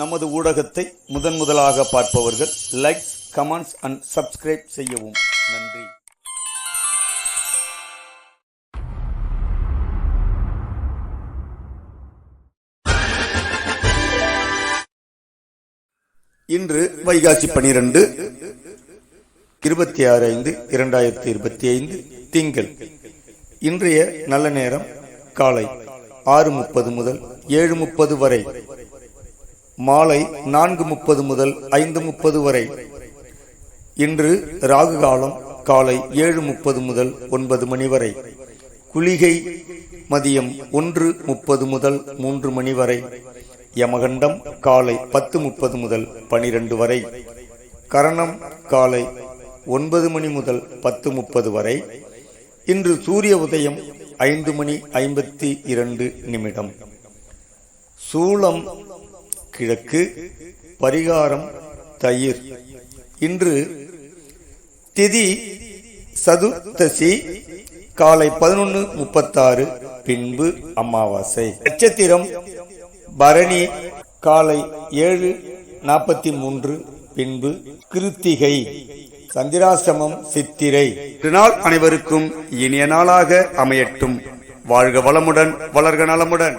நமது ஊடகத்தை முதலாக பார்ப்பவர்கள் லைக், கமெண்ட்ஸ் அண்ட் சப்ஸ்கிரைப் செய்யவும். நன்றி. இன்று வைகாசி 12 26/5/2025 திங்கள். இன்றைய நல்ல நேரம் காலை 6:30 முதல் 7:30 வரை, மாலை 4:30 முதல் 5:30 வரை. இன்று ராகு காலம் காலை 7:30 முதல் 9 மணி வரை. குளிகை மதியம் 1:30 முதல் 3 மணி வரை. யமகண்டம் காலை 10:30 முதல் 12 வரை. கரணம் காலை 9 மணி முதல் 10:30 வரை. இன்று சூரிய உதயம் 5:52 சூலம் கிழக்கு, பரிகாரம் தயிர். இன்று திதி சதுர்த்தசி காலை 11:36 பின்பு அமாவாசை. நட்சத்திரம் பரணி காலை 7:43 பின்பு கிருத்திகை. சந்திராசிரமம் சித்திரை. நாள் அனைவருக்கும் இனிய நாளாக அமையட்டும். வாழ்க வளமுடன், வளர்க நலமுடன்.